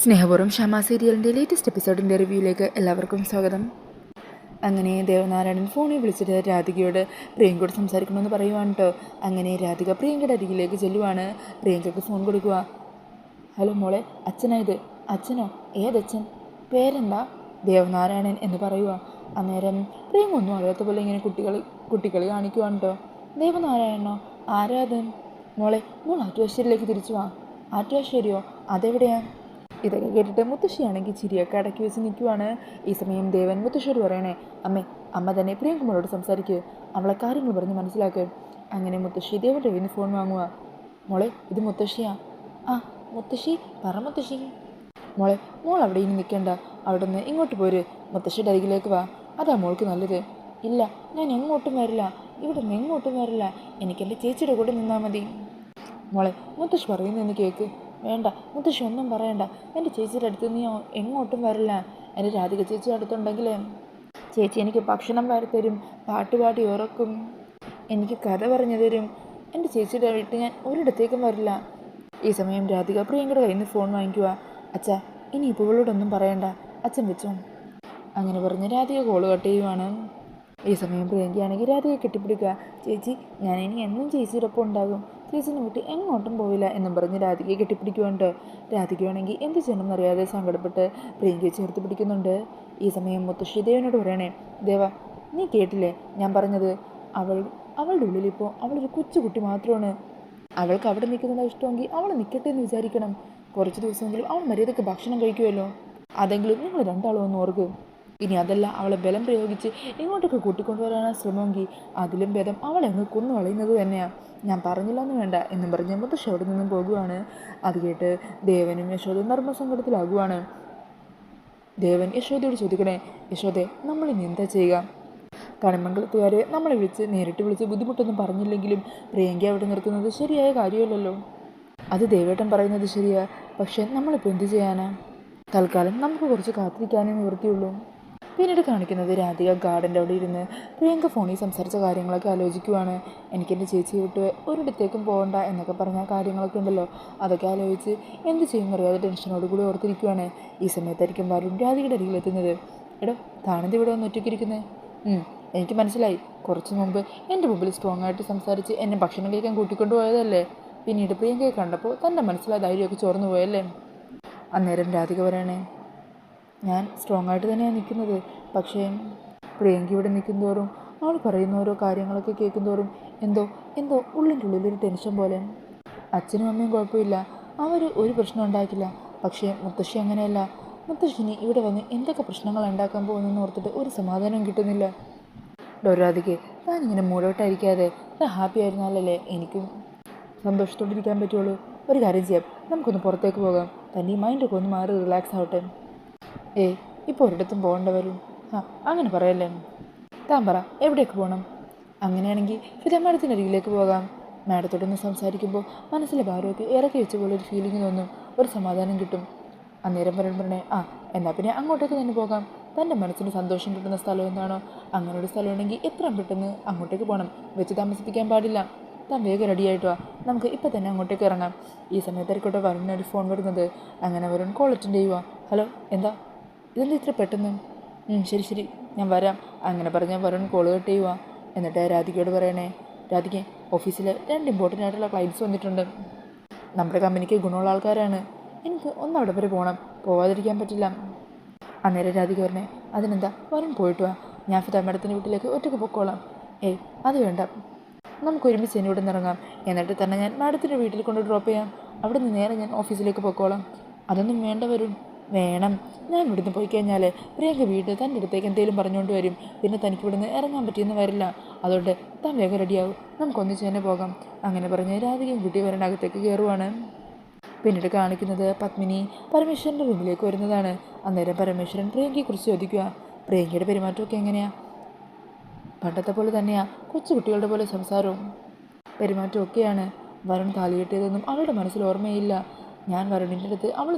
സ്നേഹപൂർവ്വം ക്ഷമ സീരിയലിൻ്റെ ലേറ്റസ്റ്റ് എപ്പിസോഡിൻ്റെ റിവ്യൂയിലേക്ക് എല്ലാവർക്കും സ്വാഗതം. അങ്ങനെ ദേവനാരായണൻ ഫോണിൽ വിളിച്ചിട്ട് രാധികയോട് പ്രിയങ്കയോട് സംസാരിക്കണമെന്ന് പറയുവാണ് കേട്ടോ. അങ്ങനെ രാധിക പ്രിയങ്കയുടെ അരികിലേക്ക് ചെല്ലുവാണ്. പ്രിയങ്കയ്ക്ക് ഫോൺ കൊടുക്കുക. ഹലോ മോളെ, അച്ഛനായത്. അച്ഛനോ? ഏതച്ഛൻ? പേരെന്താ? ദേവനാരായണൻ എന്ന് പറയുക. അന്നേരം പ്രിയങ്ക ഒന്നും അറിയാത്ത പോലെ ഇങ്ങനെ കുട്ടികളി കാണിക്കുവാണ് കേട്ടോ. ദേവനാരായണനോ? ആരാധൻ? മോൾ ആറ്റുവാശ്ശേരിയിലേക്ക് തിരിച്ചു വാ. ആറ്റുവാശ്ശേരിയോ? അതെവിടെയാ? ഇതൊക്കെ കേട്ടിട്ട് മുത്തശ്ശിയാണെങ്കിൽ ചിരിയൊക്കെ അടക്കി വെച്ച് നിൽക്കുവാണ്. ഈ സമയം ദേവൻ മുത്തശ്ശിയോട് പറയണേ, അമ്മ തന്നെ പ്രിയങ്കുമാരോട് സംസാരിക്കുക, അവളെ കാര്യങ്ങൾ പറഞ്ഞ് മനസ്സിലാക്കുക. അങ്ങനെ മുത്തശ്ശി ദേവൻ്റെ കയ്യിൽ നിന്ന് ഫോൺ വാങ്ങുക. മോളെ, ഇത് മുത്തശ്ശിയാ. ആ മുത്തശ്ശി, പറ മുത്തശ്ശി. മോൾ അവിടെ ഇനി നിൽക്കണ്ട, അവിടെ നിന്ന് ഇങ്ങോട്ട് പോര്, മുത്തശ്ശിയുടെ അരികിലേക്ക് വാ, അതാ മോൾക്ക് നല്ലത്. ഇല്ല, ഞാൻ എങ്ങോട്ടും വരില്ല, ഇവിടെ നിന്ന് എങ്ങോട്ടും വരില്ല, എനിക്കെൻ്റെ ചേച്ചിയുടെ കൂടെ നിന്നാൽ മതി. മുത്തശ്ശി പറയുന്നതെന്ന് കേൾക്ക്. വേണ്ട മുത്തശ്ശി, ഒന്നും പറയണ്ട, എൻ്റെ ചേച്ചിയുടെ അടുത്ത് നീ എങ്ങോട്ടും വരില്ല. എൻ്റെ രാധിക ചേച്ചി അടുത്തുണ്ടെങ്കിൽ ചേച്ചി എനിക്ക് ഭക്ഷണം വാരി തരും, പാട്ടുപാടി ഉറക്കും, എനിക്ക് കഥ പറഞ്ഞു തരും. എൻ്റെ ചേച്ചിയുടെ വീട്ടിൽ ഞാൻ ഒരിടത്തേക്കും വരില്ല. ഈ സമയം രാധിക പ്രിയങ്കയുടെ കയ്യിൽ നിന്ന് ഫോൺ വാങ്ങിക്കുക. അച്ഛാ, ഇനി ഇപ്പോൾ ഇവളോടൊന്നും പറയണ്ട, അച്ഛൻ വെച്ചോ. അങ്ങനെ പറഞ്ഞ് രാധിക കോള് കട്ട് ചെയ്യുവാണ്. ഈ സമയം പ്രിയങ്കയാണെങ്കിൽ രാധികയെ കെട്ടിപ്പിടിക്കുക. ചേച്ചി, ഞാൻ ഇനി എന്നും ചേച്ചിയുടെ ഒപ്പം ഉണ്ടാകും, ചേച്ചിനെ വിട്ട് എങ്ങോട്ടും പോവില്ല എന്നും പറഞ്ഞ് രാധികയെ കെട്ടിപ്പിടിക്കുന്നുണ്ട്. രാധികയാണെങ്കിൽ എന്ത് ചെയ്യണമെന്നറിയാതെ സങ്കടപ്പെട്ട് പ്രിയങ്കയെ ചേർത്ത് പിടിക്കുന്നുണ്ട്. ഈ സമയം മുത്തശ്ശി ദേവനോട് പറയണേ, ദേവ, നീ കേട്ടില്ലേ ഞാൻ പറഞ്ഞത്? അവളുടെ ഉള്ളിലിപ്പോൾ അവളൊരു കൊച്ചുകുട്ടി മാത്രമാണ്. അവൾക്ക് അവിടെ നിൽക്കുന്നതാണ് ഇഷ്ടമെങ്കിൽ അവൾ നിൽക്കട്ടെ എന്ന് വിചാരിക്കണം. കുറച്ച് ദിവസമെങ്കിലും അവൾ മര്യാദയ്ക്ക് ഭക്ഷണം കഴിക്കുമല്ലോ. അതെങ്കിലും നിങ്ങൾ രണ്ടാളും ഒന്ന് ഓർക്കും. ഇനി അതല്ല, അവളെ ബലം പ്രയോഗിച്ച് ഇങ്ങോട്ടൊക്കെ കൂട്ടിക്കൊണ്ടുവരാനാണ് ശ്രമമെങ്കിൽ അതിലും ഭേദം അവളെ അങ്ങ് കൊന്നു കളയുന്നത് തന്നെയാണ്. ഞാൻ പറഞ്ഞില്ല എന്ന് വേണ്ട എന്നും പറഞ്ഞ് മുത്തശ്ശി അവിടെ നിന്നും പോകുവാണ്. അത് കേട്ട് ദേവനും യശോദയും നർമ്മസങ്കടത്തിലാകുവാണ്. ദേവൻ യശോദയോട് ചോദിക്കണേ, യശോദേ, നമ്മളിനി എന്താ ചെയ്യുക? കണിമംഗലത്തുകാരെ നമ്മളെ നേരിട്ട് വിളിച്ച് ബുദ്ധിമുട്ടൊന്നും പറഞ്ഞില്ലെങ്കിലും പ്രിയങ്ക അവിടെ നിർത്തുന്നത് ശരിയായ കാര്യമല്ലല്ലോ. അത് ദേവേട്ടൻ പറയുന്നത് ശരിയാ, പക്ഷെ നമ്മളിപ്പോൾ എന്ത് ചെയ്യാനാ? തൽക്കാലം നമുക്ക് കുറച്ച് കാത്തിരിക്കാനേ നിവൃത്തിയുള്ളൂ. പിന്നീട് കാണിക്കുന്നത് രാധിക ഗാർഡൻ്റെ അവിടെ ഇരുന്ന് പ്രിയങ്ക ഫോണിൽ സംസാരിച്ച കാര്യങ്ങളൊക്കെ ആലോചിക്കുവാണ്. എനിക്കെൻ്റെ ചേച്ചി വിട്ട് ഒരിടത്തേക്കും പോകണ്ട എന്നൊക്കെ പറഞ്ഞ കാര്യങ്ങളൊക്കെ ഉണ്ടല്ലോ, അതൊക്കെ ആലോചിച്ച് എന്ത് ചെയ്യുമെന്നറിയാതെ ടെൻഷനോട് കൂടി ഓർത്തിരിക്കുവാണ്. ഈ സമയത്തായിരിക്കും വരുൺ രാധികയുടെ അരികിലെത്തുന്നത്. എടോ, താനെന്ത് ഇവിടെ ഒന്ന് ഒറ്റയ്ക്കിരിക്കുന്നത്? എനിക്ക് മനസ്സിലായി, കുറച്ച് മുമ്പ് എൻ്റെ മുമ്പിൽ സ്ട്രോങ് ആയിട്ട് സംസാരിച്ച് എന്നെ ഭക്ഷണം കഴിക്കാൻ കൂട്ടിക്കൊണ്ടു പോയതല്ലേ. പിന്നീട് പ്രിയങ്കയെ കണ്ടപ്പോൾ തൻ്റെ മനസ്സിലായ ധൈര്യമൊക്കെ ചോർന്നു പോയല്ലേ. അന്നേരം രാധിക പറയണേ, ഞാൻ സ്ട്രോങ് ആയിട്ട് തന്നെയാണ് നിൽക്കുന്നത്, പക്ഷേ പ്രിയങ്ക ഇവിടെ നിൽക്കുന്തോറും അവൾ പറയുന്ന ഓരോ കാര്യങ്ങളൊക്കെ കേൾക്കുന്തോറും എന്തോ ഉള്ളിൻ്റെ ഉള്ളിലൊരു ടെൻഷൻ പോലെ. അച്ഛനും അമ്മയും കുഴപ്പമില്ല, അവർ ഒരു പ്രശ്നം ഉണ്ടാക്കില്ല, പക്ഷേ മുത്തശ്ശി അങ്ങനെയല്ല. മുത്തശ്ശിനി ഇവിടെ വന്ന് എന്തൊക്കെ പ്രശ്നങ്ങൾ ഉണ്ടാക്കാൻ പോകുന്നെന്ന് ഓർത്തിട്ട് ഒരു സമാധാനം കിട്ടുന്നില്ല. രാധികയെ, താനിങ്ങനെ മൂടോട്ടായിരിക്കാതെ ഞാൻ ഹാപ്പി ആയിരുന്നാലല്ലേ എനിക്കും സന്തോഷത്തോടിരിക്കാൻ പറ്റുള്ളൂ. ഒരു കാര്യം ചെയ്യാം, നമുക്കൊന്ന് പുറത്തേക്ക് പോകാം, തന്നെ ഈ മൈൻഡൊക്കെ ഒന്ന് മാറി റിലാക്സ് ആവട്ടെ. ഇപ്പോൾ ഒരിടത്തും പോകേണ്ട വരും. അങ്ങനെ പറയല്ലേ. താൻ പറ, എവിടേക്ക് പോകണം? അങ്ങനെയാണെങ്കിൽ ഫിദ മാഡത്തിൻ്റെ അരികിലേക്ക് പോകാം. മാഡത്തോടൊന്ന് സംസാരിക്കുമ്പോൾ മനസ്സിലെ ഭാരമൊക്കെ ഇറക്കി വെച്ച പോലെ ഒരു ഫീലിംഗ് തോന്നും, ഒരു സമാധാനം കിട്ടും. അന്നേരം പറഞ്ഞേ, എന്നാൽ പിന്നെ അങ്ങോട്ടേക്ക് തന്നെ പോകാം. തൻ്റെ മനസ്സിന് സന്തോഷം കിട്ടുന്ന സ്ഥലം എന്താണോ അങ്ങനെ ഒരു സ്ഥലം ഉണ്ടെങ്കിൽ എത്രയും പെട്ടെന്ന് അങ്ങോട്ടേക്ക് പോകണം, വെച്ച് താമസിപ്പിക്കാൻ പാടില്ല. താൻ വേഗം റെഡിയായിട്ട് വാ, നമുക്ക് ഇപ്പം തന്നെ അങ്ങോട്ടേക്ക് ഇറങ്ങാം. ഈ സമയത്തായിരിക്കോട്ടെ വരുണിനൊരു ഫോൺ വരുന്നത്. അങ്ങനെ വരുൺ കോൾ അറ്റൻഡ് ചെയ്യുക. ഹലോ, എന്താ ഇതെന്താ ഇത്ര പെട്ടെന്ന്? ശരി ഞാൻ വരാം. അങ്ങനെ പറഞ്ഞാൽ വരുൺ കോൾ കട്ട് ചെയ്യുക. എന്നിട്ട് രാധികയോട് പറയണേ, രാധിക, ഓഫീസിൽ 2 ഇമ്പോർട്ടൻ്റ് ആയിട്ടുള്ള ക്ലയൻറ്റ്സ് വന്നിട്ടുണ്ട്. നമ്മുടെ കമ്പനിക്ക് ഗുണമുള്ള ആൾക്കാരാണ്, എനിക്ക് അവിടെ വരെ പോകണം, പോവാതിരിക്കാൻ പറ്റില്ല. അന്നേരം രാധിക പറഞ്ഞേ, അതിനെന്താ, വരുൺ പോയിട്ട് വാ, ഞാൻ ഫിദ മാഡത്തിൻ്റെ വീട്ടിലേക്ക് ഒറ്റയ്ക്ക് പൊക്കോളാം. അത് വേണ്ട, നമുക്ക് ഒരുമിച്ച് തന്നെ ഇവിടെ നിന്നിറങ്ങാം, എന്നിട്ട് തന്നെ ഞാൻ മാഡത്തിൻ്റെ വീട്ടിൽ കൊണ്ട് ഡ്രോപ്പ് ചെയ്യാം, അവിടെ നിന്ന് നേരെ ഞാൻ ഓഫീസിലേക്ക് പൊക്കോളാം. അതൊന്നും വേണ്ട വരും. വേണം, ഞാൻ ഇവിടുന്ന് പോയി കഴിഞ്ഞാൽ പ്രിയങ്ക വീട് തൻ്റെ അടുത്തേക്ക് എന്തെങ്കിലും പറഞ്ഞുകൊണ്ട് വരും, പിന്നെ തനിക്ക് ഇവിടുന്ന് ഇറങ്ങാൻ പറ്റിയെന്ന് വരില്ല. അതുകൊണ്ട് താൻ വേഗം റെഡിയാവും, നമുക്കൊന്നിച്ച് തന്നെ പോകാം. അങ്ങനെ പറഞ്ഞ് രാധികയും കുട്ടി വരനകത്തേക്ക് കയറുവാണ്. പിന്നീട് കാണിക്കുന്നത് പത്മിനി പരമേശ്വരൻ്റെ റൂമിലേക്ക് വരുന്നതാണ്. അന്നേരം പരമേശ്വരൻ പ്രിയങ്കയെക്കുറിച്ച് ചോദിക്കുക. പ്രിയങ്കയുടെ പെരുമാറ്റമൊക്കെ എങ്ങനെയാണ്? പണ്ടത്തെ പോലെ തന്നെയാണ്, കൊച്ചുകുട്ടികളുടെ പോലെ സംസാരവും പെരുമാറ്റവും ഒക്കെയാണ്. വരുൺ താലി കെട്ടിയതൊന്നും അവളുടെ മനസ്സിൽ ഓർമ്മയില്ല. ഞാൻ വരുണിൻ്റെ അടുത്ത് അവൾ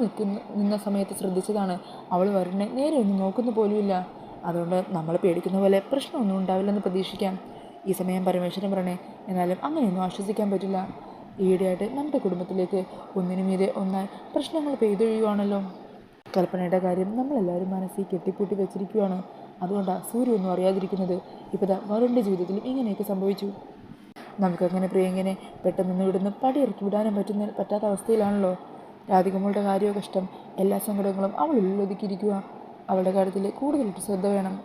നിന്ന സമയത്ത് ശ്രദ്ധിച്ചതാണ്. അവൾ വരുണിനെ നേരെ ഒന്നും നോക്കുന്ന പോലുമില്ല. അതുകൊണ്ട് നമ്മൾ പേടിക്കുന്ന പോലെ പ്രശ്നമൊന്നും ഉണ്ടാവില്ലെന്ന് പ്രതീക്ഷിക്കാം. ഈ സമയം പരമേശ്വരൻ പറഞ്ഞേ, എന്നാലും അങ്ങനെയൊന്നും ആശ്വസിക്കാൻ പറ്റില്ല. ഈയിടെയായിട്ട് നമ്മുടെ കുടുംബത്തിലേക്ക് ഒന്നിനു മീതെ ഒന്നായി പ്രശ്നങ്ങൾ പെയ്തൊഴിയുവാണല്ലോ. കൽപ്പനയുടെ കാര്യം നമ്മളെല്ലാവരും മനസ്സിൽ കെട്ടിപ്പൂട്ടി വെച്ചിരിക്കുകയാണ്. അതുകൊണ്ടാണ് സൂര്യ ഒന്നും അറിയാതിരിക്കുന്നത്. ഇപ്പോൾ വരുണിൻ്റെ ജീവിതത്തിലും ഇങ്ങനെയൊക്കെ സംഭവിച്ചു. നമുക്കങ്ങനെ പ്രിയങ്കനെ പെട്ടെന്ന് ഇവിടുന്ന് പടിയിറക്കി വിടാനും പറ്റാത്ത അവസ്ഥയിലാണല്ലോ. രാധികമ്മളുടെ കാര്യമോ കഷ്ടം. എല്ലാ സങ്കടങ്ങളും അവളുള്ളിൽ ഒതുക്കിയിരിക്കുക. അവളുടെ കാര്യത്തിൽ കൂടുതലായിട്ട് ശ്രദ്ധ വേണം.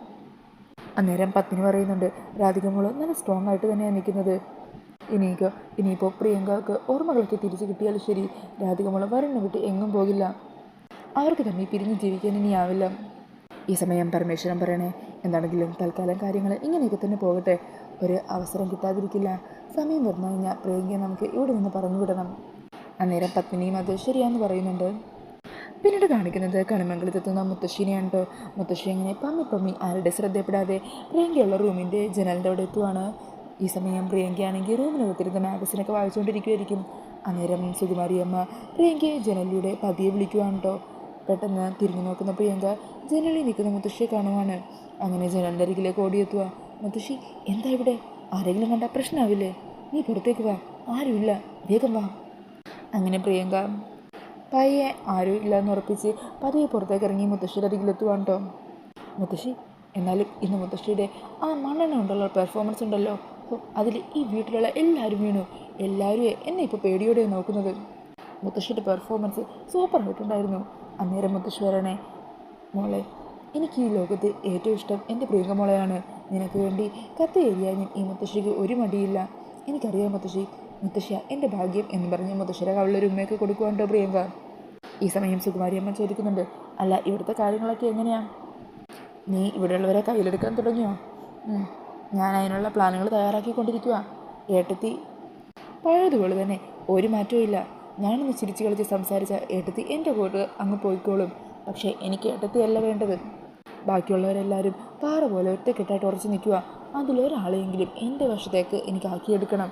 അന്നേരം പത്നി പറയുന്നുണ്ട്, രാധികമ്മൾ നല്ല സ്ട്രോങ് ആയിട്ട് തന്നെയാണ് നിൽക്കുന്നത്. ഇനിയിപ്പോൾ പ്രിയങ്കക്ക് ഓർമ്മകളൊക്കെ തിരിച്ചു കിട്ടിയാലും ശരി, രാധികമ്മൾ വരുണിനെ വിട്ട് എങ്ങും പോകില്ല. അവർക്ക് തന്നെ പിരിഞ്ഞ് ജീവിക്കാൻ ഇനിയാവില്ല. ഈ സമയം പരമേശ്വരൻ പറയണേ, എന്താണെങ്കിലും തൽക്കാലം കാര്യങ്ങൾ ഇങ്ങനെയൊക്കെ തന്നെ പോകട്ടെ. ഒരു അവസരം കിട്ടാതിരിക്കില്ല. സമയം വന്നു കഴിഞ്ഞാൽ പ്രിയങ്കയെ നമുക്ക് ഇവിടെ നിന്ന് പറഞ്ഞു വിടണം. അന്നേരം പത്നിയും അത് ശരിയാന്ന് പറയുന്നുണ്ട്. പിന്നീട് കാണിക്കുന്നത് കണിമംഗലത്തെത്തുന്ന മുത്തശ്ശീനെയാണ് കേട്ടോ. മുത്തശ്ശി അങ്ങനെ പമ്മി ആരുടെ ശ്രദ്ധയപ്പെടാതെ പ്രിയങ്കയുള്ള റൂമിൻ്റെ ജനലിൻ്റെ അവിടെ എത്തുവാണ്. ഈ സമയം പ്രിയങ്കയാണെങ്കിൽ റൂമിനകത്തിരുന്ന മാഗസിനൊക്കെ വായിച്ചുകൊണ്ടിരിക്കുമായിരിക്കും. അന്നേരം സുകുമാരിയമ്മ പ്രിയങ്കയെ ജനലിലൂടെ പതിയെ വിളിക്കുവാണ് കേട്ടോ. പെട്ടെന്ന് തിരിഞ്ഞു നോക്കുന്ന പ്രിയങ്ക ജനലിൽ നിൽക്കുന്ന മുത്തശ്ശിയെ കാണുവാണ്. അങ്ങനെ ജനലിൻ്റെ അരികിലേക്ക് ഓടിയെത്തുക. മുത്തശ്ശി, എന്താ ഇവിടെ? ആരെങ്കിലും കണ്ടാൽ പ്രശ്നമാവില്ലേ? നീ പുറത്തേക്ക് വാ, ആരുമില്ല, വേഗം വാ. അങ്ങനെ പ്രിയങ്ക പയ്യെ ആരും ഇല്ലയെന്ന് ഉറപ്പിച്ച് പതിയെ പുറത്തേക്ക് ഇറങ്ങി മുത്തശ്ശിയുടെ അരികിലെത്തുവാണ് കേട്ടോ. മുത്തശ്ശി, എന്നാലും ഇന്ന് മുത്തശ്ശിയുടെ ആ മണ്ണെണ്ണ കൊണ്ടുള്ള പെർഫോമൻസ് ഉണ്ടല്ലോ, അതിൽ ഈ വീട്ടിലുള്ള എല്ലാവരും വീണു. എല്ലാവരും എന്നെ ഇപ്പോൾ പേടിയോടെ നോക്കുന്നത്. മുത്തശ്ശിയുടെ പെർഫോമൻസ് സൂപ്പറായിട്ടുണ്ടായിരുന്നു. അന്നേരം മുത്തശ്ശി വരണേ, മോളെ, എനിക്ക് ഈ ലോകത്ത് ഏറ്റവും ഇഷ്ടം എൻ്റെ പ്രിയങ്ക മോളെയാണ്. നിനക്ക് വേണ്ടി കത്ത് എഴുതിയാലും ഈ മുത്തശ്ശിക്ക് ഒരു മടിയില്ല. എനിക്കറിയാം മുത്തശ്ശിയ എൻ്റെ ഭാഗ്യം എന്ന് പറഞ്ഞ് മുത്തശ്ശിയുടെ കവളിലൊരു ഉമ്മയൊക്കെ കൊടുക്കുവാണ്ടോ പ്രിയങ്ക. ഈ സമയം സുകുമാരിയമ്മ ചോദിക്കുന്നുണ്ട്, അല്ല ഇവിടുത്തെ കാര്യങ്ങളൊക്കെ എങ്ങനെയാണ്? നീ ഇവിടെയുള്ളവരെ കയ്യിലെടുക്കാൻ തുടങ്ങിയോ? ഞാൻ അതിനുള്ള പ്ലാനുകൾ തയ്യാറാക്കിക്കൊണ്ടിരിക്കുക. ഏട്ടത്തി പഴയതുപോലെ തന്നെ, ഒരു മാറ്റവും ഇല്ല. ഞാനൊന്ന് ചിരിച്ചു കളിച്ച് സംസാരിച്ച ഏട്ടത്തി എൻ്റെ കൂടെ അങ്ങ് പോയിക്കോളും. പക്ഷേ എനിക്ക് ഏട്ടത്തിയല്ല വേണ്ടത്. ബാക്കിയുള്ളവരെല്ലാവരും പാറ പോലെ ഒറ്റക്കെട്ടായിട്ട് ഉറച്ചു നിൽക്കുക. അതിലൊരാളെയെങ്കിലും എൻ്റെ വശത്തേക്ക് എനിക്ക് ആക്കിയെടുക്കണം.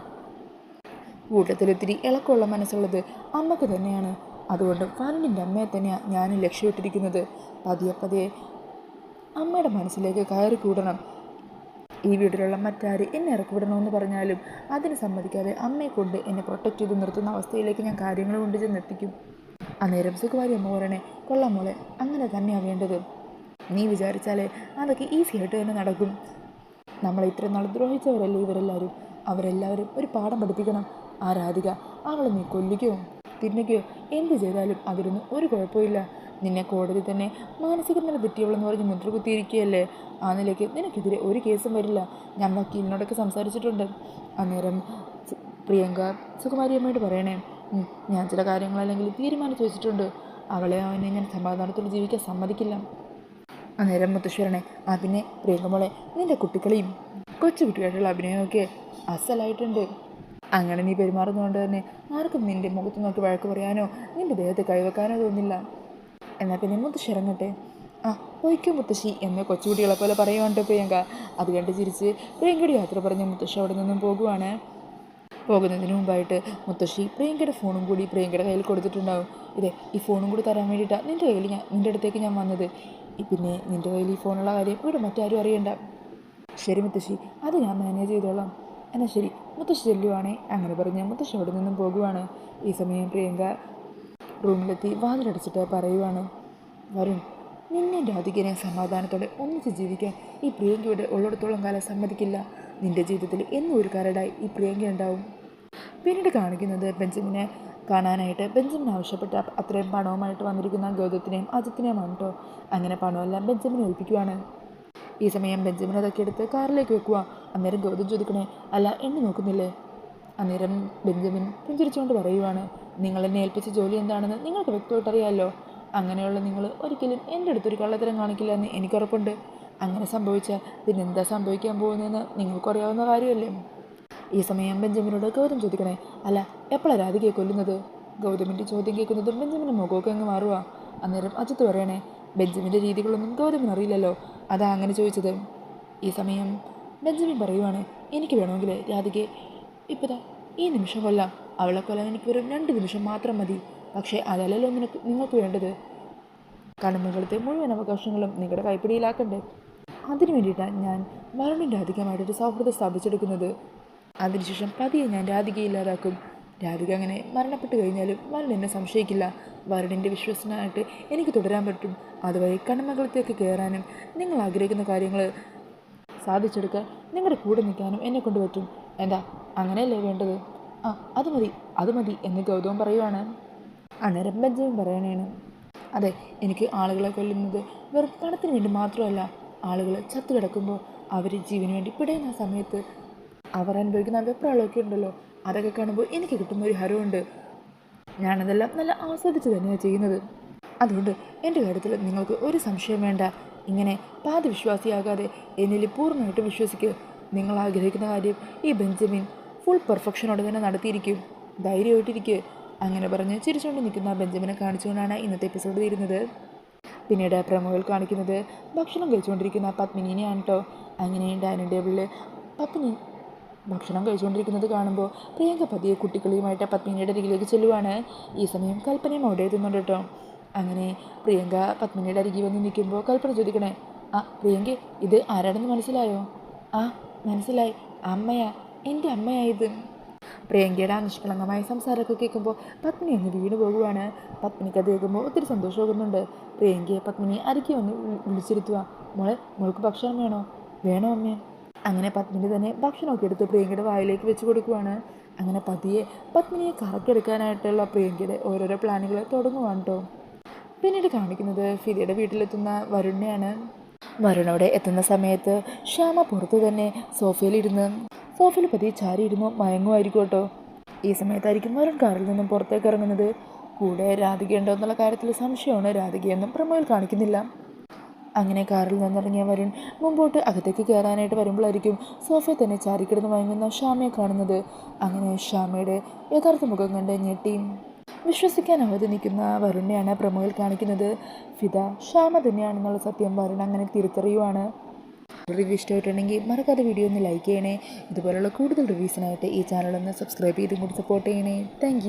കൂട്ടത്തിലൊത്തിരി ഇളക്കമുള്ള മനസ്സുള്ളത് അമ്മക്ക് തന്നെയാണ്. അതുകൊണ്ട് വരുണിൻ്റെ അമ്മയെ തന്നെയാണ് ഞാൻ ലക്ഷ്യമിട്ടിരിക്കുന്നത്. പതിയെ അമ്മയുടെ മനസ്സിലേക്ക് കയറി കൂടണം. ഈ വീട്ടിലുള്ള മറ്റാര് എന്നെ ഇറക്കി വിടണമെന്ന് പറഞ്ഞാലും അതിന് സമ്മതിക്കാതെ അമ്മയെ കൊണ്ട് എന്നെ പ്രൊട്ടക്റ്റ് ചെയ്ത് നിർത്തുന്ന അവസ്ഥയിലേക്ക് ഞാൻ കാര്യങ്ങൾ കൊണ്ട് ചെന്നെത്തിക്കും. അന്നേരം സുകുമാരി അമ്മ പറയണേ, കൊള്ളാം മോളെ, അങ്ങനെ തന്നെയാണ് വേണ്ടത്. നീ വിചാരിച്ചാലേ അതൊക്കെ ഈസി ആയിട്ട് തന്നെ നടക്കും. നമ്മളെ ഇത്ര നാൾ ദ്രോഹിച്ചവരല്ലേ ഇവരെല്ലാവരും. അവരെല്ലാവരും ഒരു പാഠം പഠിപ്പിക്കണം. ആ രാധിക, അവളെ നീ കൊല്ലിക്കോ തിന്നുകയോ എന്ത് ചെയ്താലും അതിലൊന്നും ഒരു കുഴപ്പമില്ല. നിന്നെ കോടതി തന്നെ മാനസിക നില തെറ്റിയവളെന്ന് പറഞ്ഞ് മുദ്ര കുത്തിയിരിക്കുകയല്ലേ. ആ നിലയ്ക്ക് നിനക്കെതിരെ ഒരു കേസും വരില്ല. ഞാൻ വക്കീലിനോടൊക്കെ സംസാരിച്ചിട്ടുണ്ട്. അന്നേരം പ്രിയങ്ക സുകുമാരിയമ്മയോട് പറയണേ, ഞാൻ ചില കാര്യങ്ങളല്ലെങ്കിൽ തീരുമാനിച്ചു വെച്ചിട്ടുണ്ട്. അവനെ ഞാൻ സമാധാനത്തോടെ ജീവിക്കാൻ സമ്മതിക്കില്ല. അന്നേരം മുത്തശ്ശേരണേ, പിന്നെ പ്രിയങ്ക മോളെ, നിൻ്റെ കുട്ടിക്കളിയും കൊച്ചുകുട്ടിയായിട്ടുള്ള അഭിനയമൊക്കെ അസലായിട്ടുണ്ട്. അങ്ങനെ നീ പെരുമാറുന്നതുകൊണ്ട് തന്നെ ആർക്കും നിൻ്റെ മുഖത്ത് നോക്കി വഴക്ക് പറയാനോ നിൻ്റെ ദേഹത്ത് കൈവെക്കാനോ തോന്നില്ല. എന്നാൽ പിന്നെ മുത്തശ്ശി ഇറങ്ങട്ടെ. പൊയ്ക്കും മുത്തശ്ശി എന്ന് കൊച്ചുകുട്ടികളെ പോലെ പറയുവാണ്ട് പ്രിയങ്ക. അത് കണ്ട് ചിരിച്ച് പ്രിയങ്കയുടെ യാത്ര പറഞ്ഞ് മുത്തശ്ശി അവിടെ നിന്നും പോകുവാണ്. പോകുന്നതിന് മുമ്പായിട്ട് മുത്തശ്ശി പ്രിയങ്കയുടെ ഫോണും കൂടി പ്രിയങ്കയുടെ കയ്യിൽ കൊടുത്തിട്ടുണ്ടാവും. ഈ ഫോണും കൂടി തരാൻ വേണ്ടിയിട്ടാണ് നിൻ്റെ അടുത്തേക്ക് ഞാൻ വന്നത്. പിന്നെ നിൻ്റെ കയ്യിൽ ഈ ഫോണുള്ള കാര്യം ഇവിടെ മറ്റാരും അറിയണ്ട. ശരി മുത്തശ്ശി, അത് ഞാൻ മാനേജ് ചെയ്തോളാം. എന്നാൽ ശരി, മുത്തശ്ശി ചെല്ലുവാണേ. അങ്ങനെ പറഞ്ഞ് മുത്തശ്ശി അവിടെ നിന്നും പോകുവാണ്. ഈ സമയം പ്രിയങ്ക റൂമിലെത്തി വാതിലടച്ചിട്ട് പറയുവാണ്, വരുൺ, നിന്നെ രാധികനെ സമാധാനത്തോടെ ഒന്നിച്ച് ജീവിക്കാൻ ഈ പ്രിയങ്കയുടെ ഉള്ളിടത്തോളം കാലം സമ്മതിക്കില്ല. നിൻ്റെ ജീവിതത്തിൽ എന്നും ഒരു കരടായി ഈ പ്രിയങ്ക ഉണ്ടാവും. പിന്നീട് കാണിക്കുന്നത് ബെഞ്ചമിനെ കാണാനായിട്ട് ബെഞ്ചമിൻ ആവശ്യപ്പെട്ട അത്രയും പണവുമായിട്ട് വന്നിരിക്കുന്ന ഗൗതത്തിനെയും അജിത്തിനെയുമാണ് കേട്ടോ. അങ്ങനെ പണമെല്ലാം ബെഞ്ചമിനെ ഏൽപ്പിക്കുവാണ്. ഈ സമയം ബെഞ്ചമിൻ അതൊക്കെ എടുത്ത് കാറിലേക്ക് വെക്കുക. അന്നേരം ഗൗതം ചോദിക്കണേ, അല്ല എണ്ണി നോക്കുന്നില്ലേ? അന്നേരം ബെഞ്ചമിൻ പുഞ്ചിരിച്ചുകൊണ്ട് പറയുവാണ്, നിങ്ങളെന്നെ ഏൽപ്പിച്ച ജോലി എന്താണെന്ന് നിങ്ങൾക്ക് വ്യക്തമായിട്ട് അറിയാമല്ലോ. അങ്ങനെയുള്ള നിങ്ങൾ ഒരിക്കലും എൻ്റെ അടുത്തൊരു കള്ളത്തരം കാണിക്കില്ല എന്ന് എനിക്കുറപ്പുണ്ട്. അങ്ങനെ സംഭവിച്ചാൽ പിന്നെന്താ സംഭവിക്കാൻ പോകുന്നതെന്ന് നിങ്ങൾക്കറിയാവുന്ന കാര്യമല്ലേ. ഈ സമയം ബെഞ്ചമിനോട് ഗൗതം ചോദിക്കണേ, അല്ല എപ്പോഴാണ് രാധികയെ കൊല്ലുന്നത്? ഗൗതമിൻ്റെ ചോദ്യം കേൾക്കുന്നതും ബെഞ്ചമിൻ്റെ മുഖമൊക്കെ അങ്ങ് മാറുക. അന്നേരം അജിത്ത് പറയണേ, ബെഞ്ചമിൻ്റെ രീതികളൊന്നും ഗൗതമിന് അറിയില്ലല്ലോ, അതാ അങ്ങനെ ചോദിച്ചത്. ഈ സമയം ബെഞ്ചമിൻ പറയുവാണ്, എനിക്ക് വേണമെങ്കിൽ രാധികയെ ഇപ്പോഴാ ഈ നിമിഷം കൊല്ലാം. അവളെ കൊല്ലാൻ എനിക്ക് വെറും 2 നിമിഷം മാത്രം മതി. പക്ഷേ അതല്ലല്ലോ നിങ്ങൾക്ക് വേണ്ടത്. കണ്ണുമുകളത്തെ മുഴുവൻ അവകാശങ്ങളും നിങ്ങളുടെ കൈപ്പിടിയിലാക്കണ്ടേ? അതിനു വേണ്ടിയിട്ടാണ് ഞാൻ വരുണിൻ്റെ രാധികമായിട്ടൊരു സൗഹൃദം സ്ഥാപിച്ചെടുക്കുന്നത്. അതിനുശേഷം പതിയെ ഞാൻ രാധികയെ ഇല്ലാതാക്കും. രാധിക അങ്ങനെ മരണപ്പെട്ട് കഴിഞ്ഞാലും വരുൺ എന്നെ സംശയിക്കില്ല. വരുണിൻ്റെ വിശ്വസനായിട്ട് എനിക്ക് തുടരാൻ പറ്റും. അതുവഴി കടമകളത്തേക്ക് കയറാനും നിങ്ങൾ ആഗ്രഹിക്കുന്ന കാര്യങ്ങൾ സാധിച്ചെടുക്കാൻ നിങ്ങളുടെ കൂടെ നിൽക്കാനും എന്നെക്കൊണ്ട് പറ്റും. എന്താ അങ്ങനെയല്ലേ വേണ്ടത്? ആ അത് മതി എന്ന് ഗൗതം പറയുവാണ്. അന്നേരം ബെഞ്ചമിൻ പറയണേണ്, അതെ, എനിക്ക് ആളുകളെ കൊല്ലുന്നത് വെറും പണത്തിന് വേണ്ടി മാത്രമല്ല. ആളുകൾ ചത്തു കിടക്കുമ്പോൾ അവർ ജീവന് വേണ്ടി പിടയുന്ന സമയത്ത് അവർ അനുഭവിക്കുന്ന വെപ്രാളമൊക്കെ ഉണ്ടല്ലോ, അതൊക്കെ കാണുമ്പോൾ എനിക്ക് കിട്ടുന്ന ഒരു ഹരമുണ്ട്. ഞാനതെല്ലാം നല്ല ആസ്വദിച്ച് തന്നെയാണ് ചെയ്യുന്നത്. അതുകൊണ്ട് എൻ്റെ കാര്യത്തിൽ നിങ്ങൾക്ക് ഒരു സംശയം വേണ്ട. ഇങ്ങനെ പാതി വിശ്വാസിയാകാതെ എന്നിൽ പൂർണ്ണമായിട്ടും വിശ്വസിക്കുക. നിങ്ങൾ ആഗ്രഹിക്കുന്ന കാര്യം ഈ ബെഞ്ചമിൻ ഫുൾ പെർഫെക്ഷനോടെ തന്നെ നടത്തിയിരിക്കും. ധൈര്യമായിട്ടിരിക്കുക. അങ്ങനെ പറഞ്ഞ് ചിരിച്ചുകൊണ്ട് നിൽക്കുന്ന ബെഞ്ചമിനെ കാണിച്ചുകൊണ്ടാണ് ഇന്നത്തെ എപ്പിസോഡ് തീരുന്നത്. പിന്നീട് പ്രമോയിൽ കാണിക്കുന്നത് ഭക്ഷണം കഴിച്ചുകൊണ്ടിരിക്കുന്ന പത്മിനിനെയാണ് കേട്ടോ. അങ്ങനെ ഡൈനിങ് ടേബിളിൽ പത്മിനി ഭക്ഷണം കഴിച്ചുകൊണ്ടിരിക്കുന്നത് കാണുമ്പോൾ പ്രിയങ്ക പതിയെ കുട്ടികളിയുമായിട്ട് പത്മിനിയുടെ അരികിലേക്ക് ചെല്ലുവാണ്. ഈ സമയം കൽപ്പനയും അവിടെ എത്തുന്നുണ്ട് കേട്ടോ. അങ്ങനെ പ്രിയങ്ക പത്മിനിയുടെ അരികിൽ വന്ന് നിൽക്കുമ്പോൾ കൽപ്പന ചോദിക്കണേ, ആ പ്രിയങ്ക, ഇത് ആരാണെന്ന് മനസ്സിലായോ? ആ മനസ്സിലായി, അമ്മയാ, എൻ്റെ അമ്മയായത്. പ്രിയങ്കയുടെ നിഷ്കളങ്കമായ സംസാരമൊക്കെ കേൾക്കുമ്പോൾ പത്മിനി അങ്ങ് വീണ് പോകുവാണ്. പത്മിനിക്ക് അത് കേൾക്കുമ്പോൾ ഒത്തിരി സന്തോഷമാകുന്നുണ്ട്. പ്രിയങ്കയെ പത്മിനി അരികെ വന്ന് വിളിച്ചിരുത്തുക. മോൾക്ക് ഭക്ഷണം വേണോ അമ്മേ? അങ്ങനെ പത്മിനി തന്നെ ഭക്ഷണമൊക്കെ എടുത്ത് പ്രിയങ്കയുടെ വായിലേക്ക് വെച്ച് കൊടുക്കുവാണ്. അങ്ങനെ പതിയെ പത്മിനിയെ കറക്കെടുക്കാനായിട്ടുള്ള പ്രിയങ്കയുടെ ഓരോരോ പ്ലാനുകൾ തുടങ്ങുവാണ് കേട്ടോ. പിന്നീട് കാണിക്കുന്നത് ഫിദയുടെ വീട്ടിലെത്തുന്ന വരുണിനെയാണ്. വരുണോടെ എത്തുന്ന സമയത്ത് ശ്യാമ പുറത്ത് തന്നെ സോഫയിൽ പതിയെ ചാരിയിരുന്നോ മയങ്ങുമായിരിക്കും കേട്ടോ. ഈ സമയത്തായിരിക്കും വരുൺ കാറിൽ നിന്നും പുറത്തേക്ക് ഇറങ്ങുന്നത്. കൂടെ രാധികയുണ്ടോ എന്നുള്ള കാര്യത്തിൽ സംശയമാണ്. രാധികയൊന്നും പ്രമോയിൽ കാണിക്കുന്നില്ല. അങ്ങനെ കാറിൽ നിന്നിറങ്ങിയ വരുൺ മുമ്പോട്ട് അകത്തേക്ക് കയറാനായിട്ട് വരുമ്പോഴായിരിക്കും സോഫയിൽ തന്നെ ചാരിക്കിടന്ന് മയങ്ങുന്ന ശ്യാമയെ കാണുന്നത്. അങ്ങനെ ശ്യാമയുടെ യഥാർത്ഥ മുഖം കണ്ട് ഞെട്ടിയും വിശ്വസിക്കാനാവാതെ നിൽക്കുന്ന വരുണിനെയാണ് പ്രമോയിൽ കാണിക്കുന്നത്. ഫിദ ശ്യാമ തന്നെയാണെന്നുള്ള സത്യം വരുൺ അങ്ങനെ തിരിച്ചറിയുവാണ്. റിവ്യൂ ഇഷ്ടമായിട്ടുണ്ടെങ്കിൽ മറക്കാതെ വീഡിയോ ഒന്ന് ലൈക്ക് ചെയ്യണേ. ഇതുപോലുള്ള കൂടുതൽ റിവ്യൂസിനായിട്ട് ഈ ചാനലൊന്ന് സബ്സ്ക്രൈബ് ചെയ്തും കൂടി സപ്പോർട്ട് ചെയ്യണേ. താങ്ക്